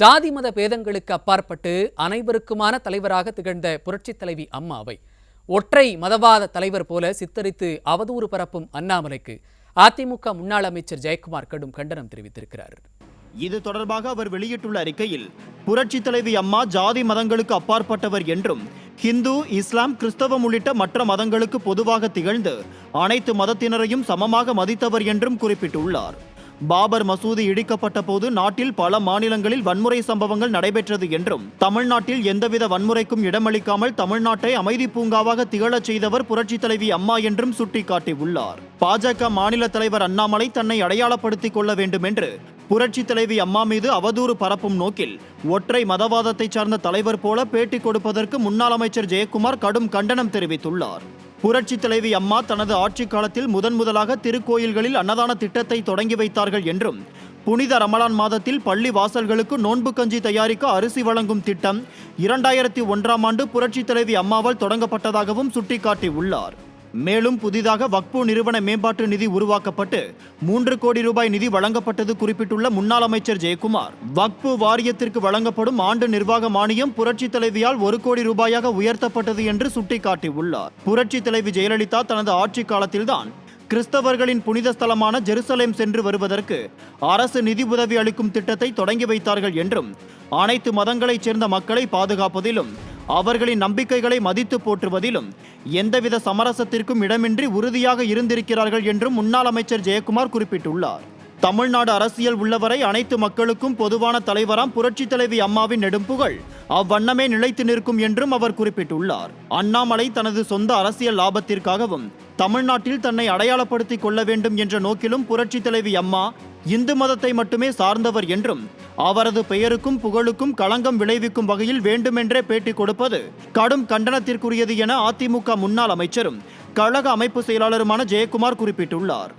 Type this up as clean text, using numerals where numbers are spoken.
ஜாதி மத பேதங்களுக்கு அப்பாற்பட்டு அனைவருக்குமான தலைவராக திகழ்ந்த புரட்சித் தலைவி அம்மாவை ஒற்றை மதவாத தலைவர் போல சித்தரித்து அவதூறு பரப்பும் அண்ணாமலைக்கு அதிமுக முன்னாள் அமைச்சர் ஜெயக்குமார் கடும் கண்டனம் தெரிவித்திருக்கிறார். இது தொடர்பாக அவர் வெளியிட்டுள்ள அறிக்கையில், புரட்சித் தலைவி அம்மா ஜாதி மதங்களுக்கு அப்பாற்பட்டவர் என்றும் ஹிந்து, இஸ்லாம், கிறிஸ்தவம் உள்ளிட்ட மற்ற மதங்களுக்கு பொதுவாக திகழ்ந்து அனைத்து மதத்தினரையும் சமமாக மதித்தவர் என்றும் குறிப்பிட்டுள்ளார். பாபர் மசூதி இடிக்கப்பட்ட போது நாட்டில் பல மாநிலங்களில் வன்முறை சம்பவங்கள் நடைபெற்றது என்றும், தமிழ்நாட்டில் எந்தவித வன்முறைக்கும் இடமளிக்காமல் தமிழ்நாட்டை அமைதி பூங்காவாக திகழச் செய்தவர் புரட்சித் தலைவி அம்மா என்றும் சுட்டிக்காட்டியுள்ளார். பாஜக மாநில தலைவர் அண்ணாமலை தன்னை அடையாளப்படுத்திக் கொள்ள வேண்டும் என்று புரட்சித் தலைவி அம்மா மீது அவதூறு பரப்பும் நோக்கில் ஒற்றை மதவாதத்தை சார்ந்த தலைவர் போல பேட்டி கொடுப்பதற்கு முன்னாள் அமைச்சர் ஜெயக்குமார் கடும் கண்டனம் தெரிவித்துள்ளார். புரட்சித் தலைவி அம்மா தனது ஆட்சி காலத்தில் முதலாக திருக்கோயில்களில் அன்னதான திட்டத்தை தொடங்கி வைத்தார்கள் என்றும், புனித ரமலான் மாதத்தில் பள்ளி வாசல்களுக்கு நோன்பு கஞ்சி தயாரிக்க அரிசி வழங்கும் திட்டம் 2001ஆம் ஆண்டு புரட்சித் தலைவி அம்மாவால் தொடங்கப்பட்டதாகவும் சுட்டிக்காட்டியுள்ளார். மேலும் புதிதாக வக்பு நிறுவன மேம்பாட்டு நிதி உருவாக்கப்பட்டு 3 கோடி ரூபாய் நிதி வழங்கப்பட்டது குறிப்பிட்டுள்ள முன்னாள் அமைச்சர் ஜெயக்குமார், வக்பு வாரியத்திற்கு வழங்கப்படும் ஆண்டு நிர்வாக மானியம் புரட்சித் தலைவியால் 1 கோடி ரூபாயாக உயர்த்தப்பட்டது என்று சுட்டிக்காட்டியுள்ளார். புரட்சித் தலைவி ஜெயலலிதா தனது ஆட்சி காலத்தில்தான் கிறிஸ்தவர்களின் புனித ஸ்தலமான ஜெருசலேம் சென்று வருவதற்கு அரசு நிதி உதவி அளிக்கும் திட்டத்தை தொடங்கி வைத்தார்கள் என்றும், அனைத்து மதங்களைச் சேர்ந்த மக்களை பாதுகாப்பதிலும் அவர்களின் நம்பிக்கைகளை மதித்து போற்றுவதிலும் எந்தவித சமரசத்திற்கும் இடமின்றி உறுதியாக இருந்திருக்கிறார்கள் என்றும் முன்னாள் அமைச்சர் ஜெயக்குமார் குறிப்பிட்டுள்ளார். தமிழ்நாடு அரசியல் உள்ளவரை அனைத்து மக்களுக்கும் பொதுவான தலைவராம் புரட்சித் தலைவி அம்மாவின் நெடும்புகழ் அவ்வண்ணமே நிலைத்து நிற்கும் என்றும் அவர் குறிப்பிட்டுள்ளார். அண்ணாமலை தனது சொந்த அரசியல் லாபத்திற்காகவும் தமிழ்நாட்டில் தன்னை அடையாளப்படுத்திக் கொள்ள வேண்டும் என்ற நோக்கிலும் புரட்சித் தலைவி அம்மா இந்து மதத்தை மட்டுமே சார்ந்தவர் என்றும், அவரது பெயருக்கும் புகழுக்கும் களங்கம் விளைவிக்கும் வகையில் வேண்டுமென்றே பேட்டி கொடுப்பது கடும் கண்டனத்திற்குரியது என அதிமுக முன்னாள் அமைச்சரும் கழக அமைப்பு செயலாளருமான ஜெயக்குமார் குறிப்பிட்டுள்ளார்.